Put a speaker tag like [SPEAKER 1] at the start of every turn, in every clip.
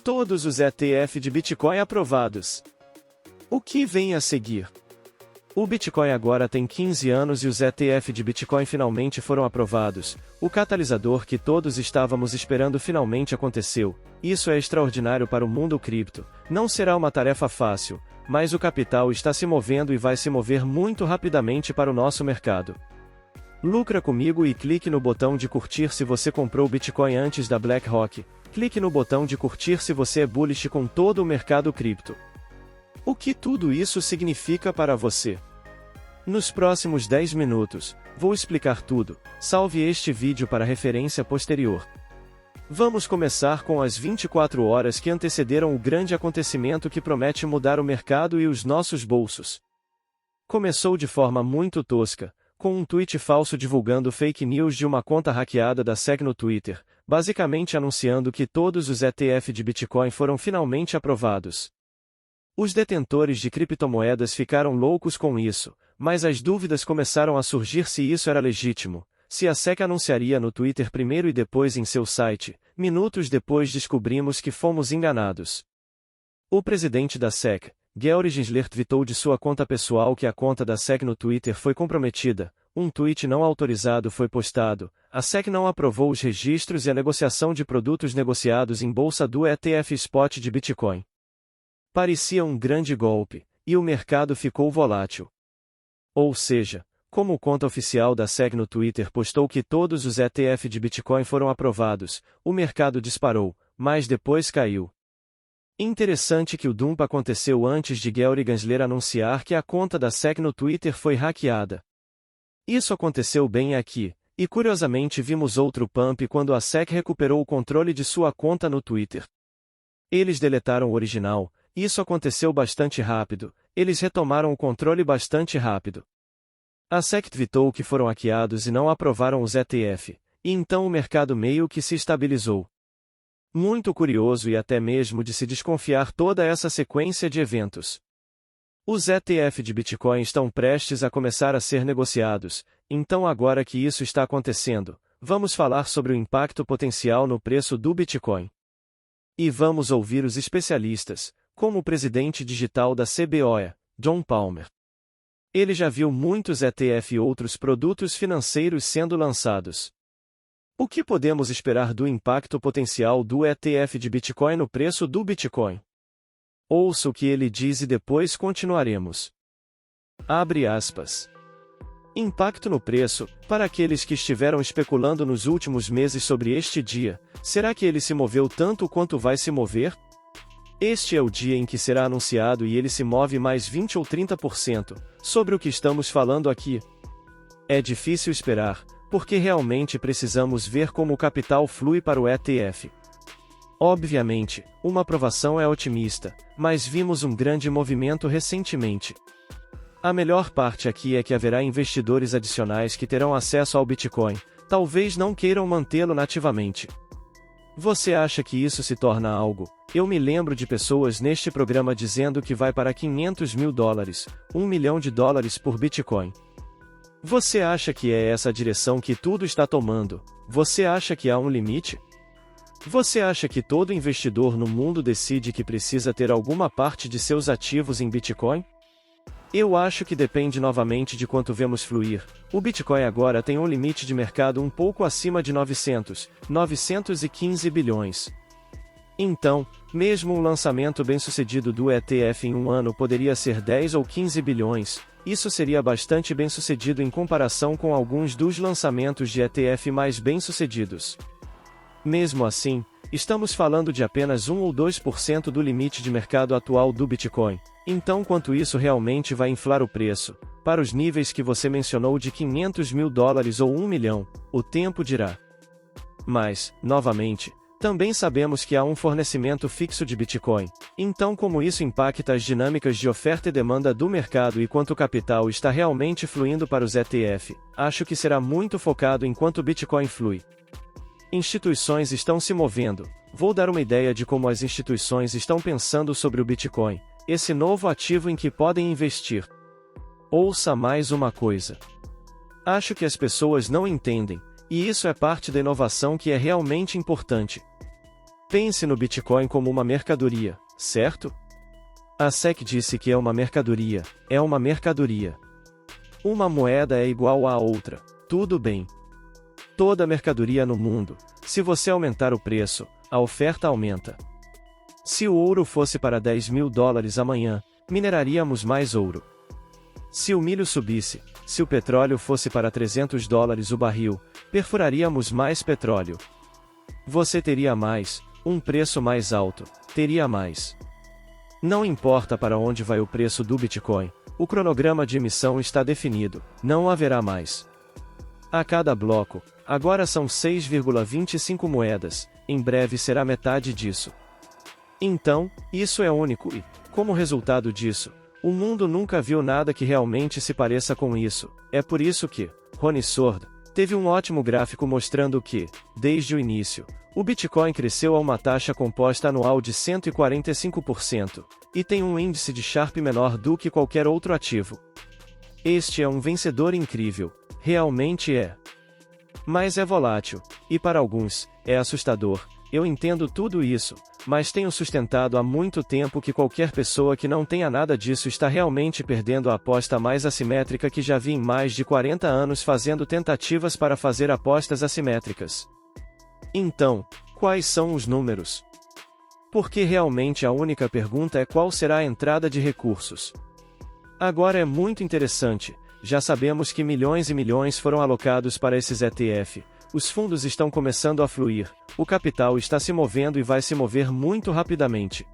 [SPEAKER 1] Todos os ETF de Bitcoin aprovados. O que vem a seguir? O Bitcoin agora tem 15 anos e os ETF de Bitcoin finalmente foram aprovados. O catalisador que todos estávamos esperando finalmente aconteceu. Isso é extraordinário para o mundo cripto. Não será uma tarefa fácil, mas o capital está se movendo e vai se mover muito rapidamente para o nosso mercado. Lucra comigo e clique no botão de curtir se você comprou Bitcoin antes da BlackRock. Clique no botão de curtir se você é bullish com todo o mercado cripto. O que tudo isso significa para você? Nos próximos 10 minutos, vou explicar tudo. Salve este vídeo para referência posterior. Vamos começar com as 24 horas que antecederam o grande acontecimento que promete mudar o mercado e os nossos bolsos. Começou de forma muito tosca, com um tweet falso divulgando fake news de uma conta hackeada da SEC no Twitter, basicamente anunciando que todos os ETF de Bitcoin foram finalmente aprovados. Os detentores de criptomoedas ficaram loucos com isso, mas as dúvidas começaram a surgir se isso era legítimo, se a SEC anunciaria no Twitter primeiro e depois em seu site. Minutos depois descobrimos que fomos enganados. O presidente da SEC, Gary Gensler, tweetou de sua conta pessoal que a conta da SEC no Twitter foi comprometida, um tweet não autorizado foi postado, a SEC não aprovou os registros e a negociação de produtos negociados em bolsa do ETF Spot de Bitcoin. Parecia um grande golpe, e o mercado ficou volátil. Ou seja, como conta oficial da SEC no Twitter postou que todos os ETF de Bitcoin foram aprovados, o mercado disparou, mas depois caiu. Interessante que o dump aconteceu antes de Gary Gensler anunciar que a conta da SEC no Twitter foi hackeada. Isso aconteceu bem aqui, e curiosamente vimos outro pump quando a SEC recuperou o controle de sua conta no Twitter. Eles deletaram o original, isso aconteceu bastante rápido, eles retomaram o controle bastante rápido. A SEC tweetou que foram hackeados e não aprovaram os ETF, e então o mercado meio que se estabilizou. Muito curioso e até mesmo de se desconfiar toda essa sequência de eventos. Os ETF de Bitcoin estão prestes a começar a ser negociados, então agora que isso está acontecendo, vamos falar sobre o impacto potencial no preço do Bitcoin. E vamos ouvir os especialistas, como o presidente digital da CBOE, John Palmer. Ele já viu muitos ETF e outros produtos financeiros sendo lançados. O que podemos esperar do impacto potencial do ETF de Bitcoin no preço do Bitcoin? Ouça o que ele diz e depois continuaremos. Abre aspas. Impacto no preço, para aqueles que estiveram especulando nos últimos meses sobre este dia, será que ele se moveu tanto quanto vai se mover? Este é o dia em que será anunciado e ele se move mais 20 ou 30%, sobre o que estamos falando aqui. É difícil esperar, porque realmente precisamos ver como o capital flui para o ETF. Obviamente, uma aprovação é otimista, mas vimos um grande movimento recentemente. A melhor parte aqui é que haverá investidores adicionais que terão acesso ao Bitcoin, talvez não queiram mantê-lo nativamente. Você acha que isso se torna algo? Eu me lembro de pessoas neste programa dizendo que vai para $500 mil, $1 milhão por Bitcoin. Você acha que é essa a direção que tudo está tomando? Você acha que há um limite? Você acha que todo investidor no mundo decide que precisa ter alguma parte de seus ativos em Bitcoin? Eu acho que depende novamente de quanto vemos fluir. O Bitcoin agora tem um limite de mercado um pouco acima de 915 bilhões. Então, mesmo um lançamento bem-sucedido do ETF em um ano poderia ser 10 ou 15 bilhões, isso seria bastante bem-sucedido em comparação com alguns dos lançamentos de ETF mais bem-sucedidos. Mesmo assim, estamos falando de apenas 1 ou 2% do limite de mercado atual do Bitcoin, então quanto isso realmente vai inflar o preço, para os níveis que você mencionou de $500 mil ou 1 milhão, o tempo dirá. Mas, novamente, também sabemos que há um fornecimento fixo de Bitcoin, então como isso impacta as dinâmicas de oferta e demanda do mercado e quanto o capital está realmente fluindo para os ETF, acho que será muito focado em quanto o Bitcoin flui. Instituições estão se movendo. Vou dar uma ideia de como as instituições estão pensando sobre o Bitcoin, esse novo ativo em que podem investir. Ouça mais uma coisa. Acho que as pessoas não entendem, e isso é parte da inovação que é realmente importante. Pense no Bitcoin como uma mercadoria, certo? A SEC disse que é uma mercadoria, é uma mercadoria. Uma moeda é igual à outra, tudo bem. Toda mercadoria no mundo, se você aumentar o preço, a oferta aumenta. Se o ouro fosse para $10.000 amanhã, mineraríamos mais ouro. Se o milho subisse, se o petróleo fosse para $300 o barril, perfuraríamos mais petróleo. Você teria mais, um preço mais alto, teria mais. Não importa para onde vai o preço do Bitcoin, o cronograma de emissão está definido, não haverá mais. A cada bloco, agora são 6,25 moedas, em breve será metade disso. Então, isso é único e, como resultado disso, o mundo nunca viu nada que realmente se pareça com isso. É por isso que, Ronnie Sword, teve um ótimo gráfico mostrando que, desde o início, o Bitcoin cresceu a uma taxa composta anual de 145%, e tem um índice de Sharpe menor do que qualquer outro ativo. Este é um vencedor incrível, realmente é. Mas é volátil, e para alguns, é assustador. Eu entendo tudo isso, mas tenho sustentado há muito tempo que qualquer pessoa que não tenha nada disso está realmente perdendo a aposta mais assimétrica que já vi em mais de 40 anos fazendo tentativas para fazer apostas assimétricas. Então, quais são os números? Porque realmente a única pergunta é qual será a entrada de recursos. Agora é muito interessante, já sabemos que milhões e milhões foram alocados para esses ETF. Os fundos estão começando a fluir, o capital está se movendo e vai se mover muito rapidamente.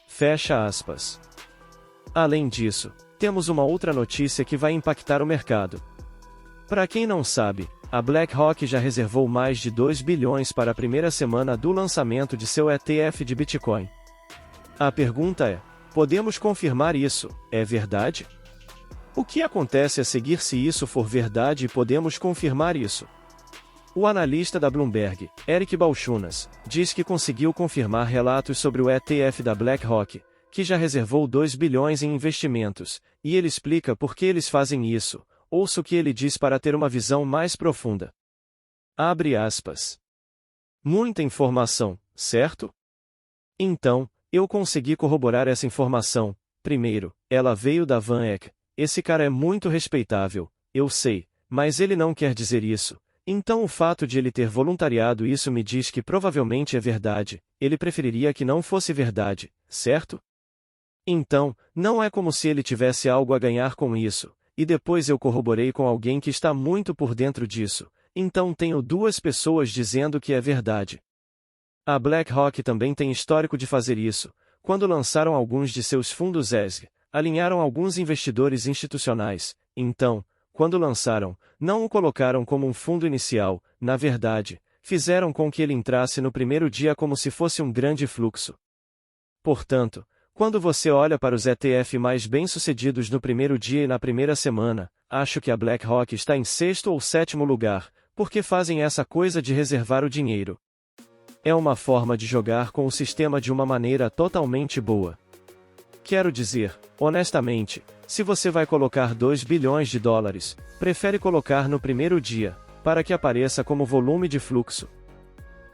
[SPEAKER 1] Fecha aspas. Além disso, temos uma outra notícia que vai impactar o mercado. Para quem não sabe, a BlackRock já reservou mais de 2 bilhões para a primeira semana do lançamento de seu ETF de Bitcoin. A pergunta é: podemos confirmar isso, é verdade? O que acontece a seguir se isso for verdade e podemos confirmar isso? O analista da Bloomberg, Eric Balchunas, diz que conseguiu confirmar relatos sobre o ETF da BlackRock, que já reservou 2 bilhões em investimentos, e ele explica por que eles fazem isso. Ouça o que ele diz para ter uma visão mais profunda. Abre aspas. Muita informação, certo? Então, eu consegui corroborar essa informação. Primeiro, ela veio da Van Eck. Esse cara é muito respeitável, eu sei, mas ele não quer dizer isso. Então o fato de ele ter voluntariado isso me diz que provavelmente é verdade, ele preferiria que não fosse verdade, certo? Então, não é como se ele tivesse algo a ganhar com isso, e depois eu corroborei com alguém que está muito por dentro disso, então tenho duas pessoas dizendo que é verdade. A BlackRock também tem histórico de fazer isso, quando lançaram alguns de seus fundos ESG, alinharam alguns investidores institucionais, então, quando lançaram, não o colocaram como um fundo inicial, na verdade, fizeram com que ele entrasse no primeiro dia como se fosse um grande fluxo. Portanto, quando você olha para os ETF mais bem-sucedidos no primeiro dia e na primeira semana, acho que a BlackRock está em 6º ou 7º lugar, porque fazem essa coisa de reservar o dinheiro. É uma forma de jogar com o sistema de uma maneira totalmente boa. Quero dizer, honestamente, se você vai colocar 2 bilhões de dólares, prefere colocar no primeiro dia, para que apareça como volume de fluxo.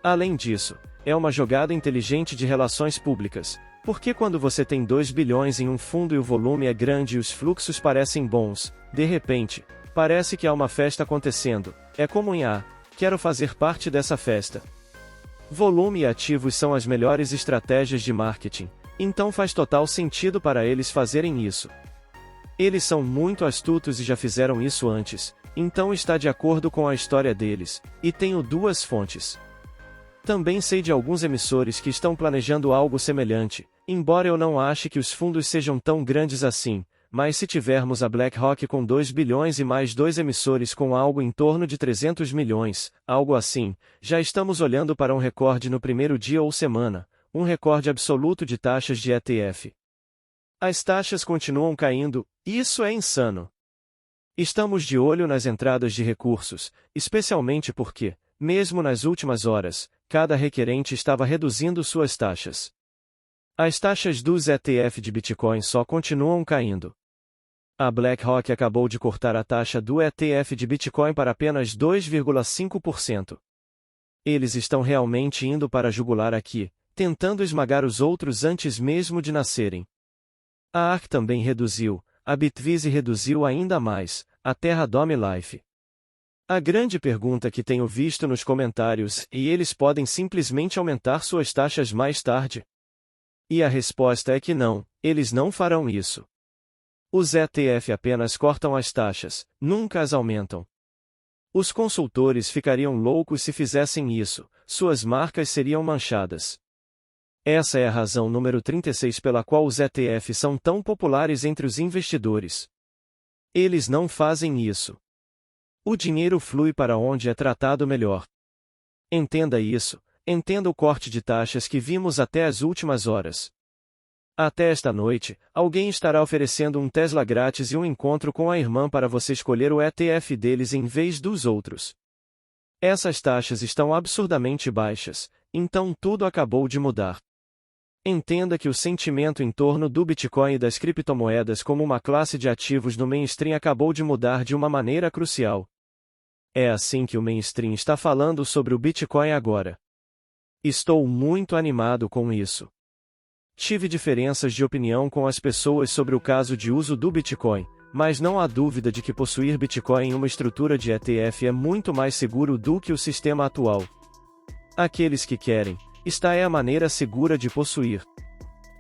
[SPEAKER 1] Além disso, é uma jogada inteligente de relações públicas, porque quando você tem 2 bilhões em um fundo e o volume é grande e os fluxos parecem bons, de repente, parece que há uma festa acontecendo, é como em quero fazer parte dessa festa. Volume e ativos são as melhores estratégias de marketing, então faz total sentido para eles fazerem isso. Eles são muito astutos e já fizeram isso antes, então está de acordo com a história deles, e tenho duas fontes. Também sei de alguns emissores que estão planejando algo semelhante, embora eu não ache que os fundos sejam tão grandes assim, mas se tivermos a BlackRock com 2 bilhões e mais 2 emissores com algo em torno de 300 milhões, algo assim, já estamos olhando para um recorde no primeiro dia ou semana, um recorde absoluto de taxas de ETF. As taxas continuam caindo, isso é insano. Estamos de olho nas entradas de recursos, especialmente porque, mesmo nas últimas horas, cada requerente estava reduzindo suas taxas. As taxas dos ETF de Bitcoin só continuam caindo. A BlackRock acabou de cortar a taxa do ETF de Bitcoin para apenas 2,5%. Eles estão realmente indo para a jugular aqui, tentando esmagar os outros antes mesmo de nascerem. A ARK também reduziu, a Bitwise reduziu ainda mais, a Terra Dome Life. A grande pergunta que tenho visto nos comentários é: eles podem simplesmente aumentar suas taxas mais tarde? E a resposta é que não, eles não farão isso. Os ETF apenas cortam as taxas, nunca as aumentam. Os consultores ficariam loucos se fizessem isso, suas marcas seriam manchadas. Essa é a razão número 36 pela qual os ETFs são tão populares entre os investidores. Eles não fazem isso. O dinheiro flui para onde é tratado melhor. Entenda isso, entenda o corte de taxas que vimos até as últimas horas. Até esta noite, alguém estará oferecendo um Tesla grátis e um encontro com a irmã para você escolher o ETF deles em vez dos outros. Essas taxas estão absurdamente baixas, então tudo acabou de mudar. Entenda que o sentimento em torno do Bitcoin e das criptomoedas como uma classe de ativos no mainstream acabou de mudar de uma maneira crucial. É assim que o mainstream está falando sobre o Bitcoin agora. Estou muito animado com isso. Tive diferenças de opinião com as pessoas sobre o caso de uso do Bitcoin, mas não há dúvida de que possuir Bitcoin em uma estrutura de ETF é muito mais seguro do que o sistema atual. Aqueles que querem, esta é a maneira segura de possuir.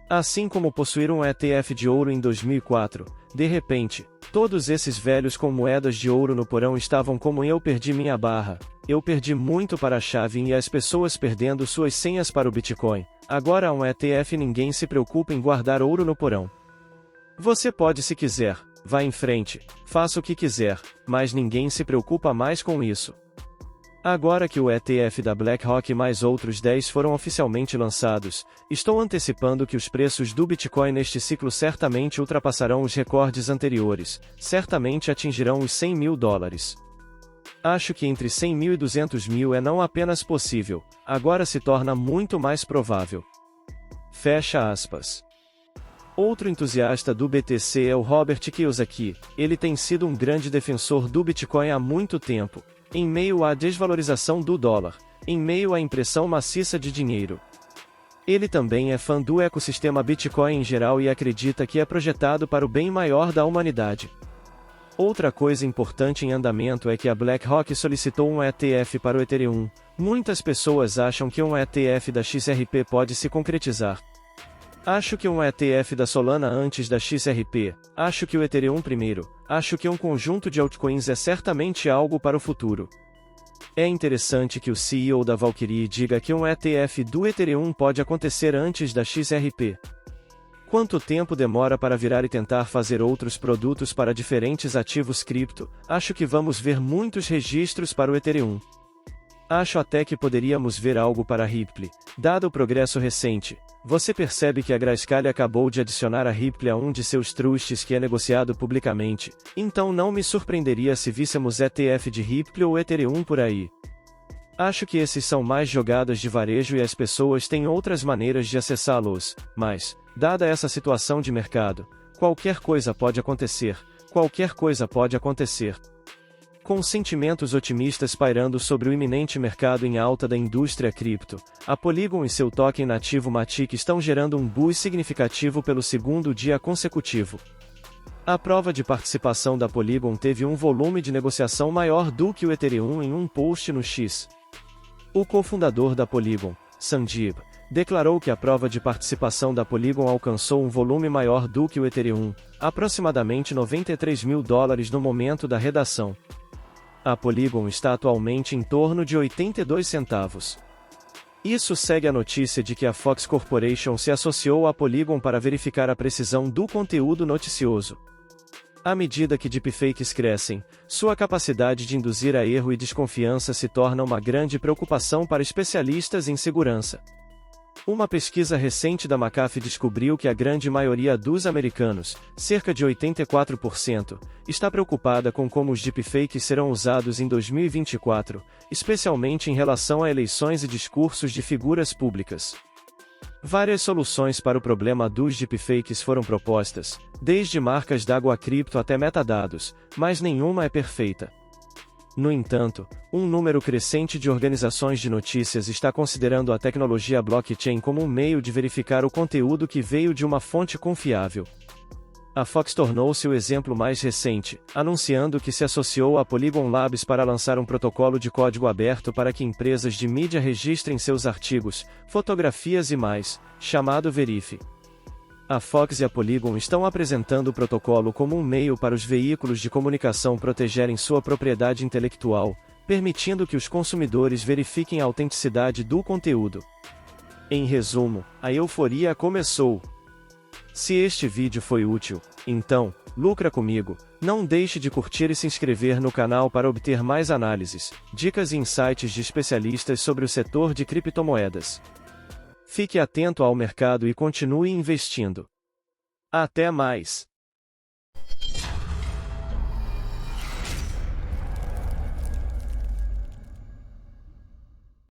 [SPEAKER 1] Assim como possuir um ETF de ouro em 2004, de repente, todos esses velhos com moedas de ouro no porão estavam como eu perdi minha barra, eu perdi muito para a chave e as pessoas perdendo suas senhas para o Bitcoin. Agora há um ETF e ninguém se preocupa em guardar ouro no porão. Você pode se quiser, vá em frente, faça o que quiser, mas ninguém se preocupa mais com isso. Agora que o ETF da BlackRock e mais outros 10 foram oficialmente lançados, estou antecipando que os preços do Bitcoin neste ciclo certamente ultrapassarão os recordes anteriores, certamente atingirão os $100.000. Acho que entre 100 mil e 200 mil é não apenas possível, agora se torna muito mais provável. Fecha aspas. Outro entusiasta do BTC é o Robert Kiyosaki. Ele tem sido um grande defensor do Bitcoin há muito tempo, em meio à desvalorização do dólar, em meio à impressão maciça de dinheiro. Ele também é fã do ecossistema Bitcoin em geral e acredita que é projetado para o bem maior da humanidade. Outra coisa importante em andamento é que a BlackRock solicitou um ETF para o Ethereum. Muitas pessoas acham que um ETF da XRP pode se concretizar. Acho que um ETF da Solana antes da XRP, acho que o Ethereum primeiro, acho que um conjunto de altcoins é certamente algo para o futuro. É interessante que o CEO da Valkyrie diga que um ETF do Ethereum pode acontecer antes da XRP. Quanto tempo demora para virar e tentar fazer outros produtos para diferentes ativos cripto? Acho que vamos ver muitos registros para o Ethereum. Acho até que poderíamos ver algo para Ripple, dado o progresso recente. Você percebe que a Grayscale acabou de adicionar a Ripple a um de seus trusts que é negociado publicamente, então não me surpreenderia se víssemos ETF de Ripple ou Ethereum por aí. Acho que esses são mais jogadas de varejo e as pessoas têm outras maneiras de acessá-los, mas, dada essa situação de mercado, qualquer coisa pode acontecer, qualquer coisa pode acontecer. Com sentimentos otimistas pairando sobre o iminente mercado em alta da indústria cripto, a Polygon e seu token nativo Matic estão gerando um boost significativo pelo segundo dia consecutivo. A prova de participação da Polygon teve um volume de negociação maior do que o Ethereum em um post no X. O cofundador da Polygon, Sandeep, declarou que a prova de participação da Polygon alcançou um volume maior do que o Ethereum, aproximadamente $93 mil no momento da redação. A Polygon está atualmente em torno de 82 centavos. Isso segue a notícia de que a Fox Corporation se associou à Polygon para verificar a precisão do conteúdo noticioso. À medida que deepfakes crescem, sua capacidade de induzir a erro e desconfiança se torna uma grande preocupação para especialistas em segurança. Uma pesquisa recente da McAfee descobriu que a grande maioria dos americanos, cerca de 84%, está preocupada com como os deepfakes serão usados em 2024, especialmente em relação a eleições e discursos de figuras públicas. Várias soluções para o problema dos deepfakes foram propostas, desde marcas d'água cripto até metadados, mas nenhuma é perfeita. No entanto, um número crescente de organizações de notícias está considerando a tecnologia blockchain como um meio de verificar o conteúdo que veio de uma fonte confiável. A Fox tornou-se o exemplo mais recente, anunciando que se associou à Polygon Labs para lançar um protocolo de código aberto para que empresas de mídia registrem seus artigos, fotografias e mais, chamado Verify. A Fox e a Polygon estão apresentando o protocolo como um meio para os veículos de comunicação protegerem sua propriedade intelectual, permitindo que os consumidores verifiquem a autenticidade do conteúdo. Em resumo, a euforia começou. Se este vídeo foi útil, então, lucra comigo, não deixe de curtir e se inscrever no canal para obter mais análises, dicas e insights de especialistas sobre o setor de criptomoedas. Fique atento ao mercado e continue investindo. Até mais!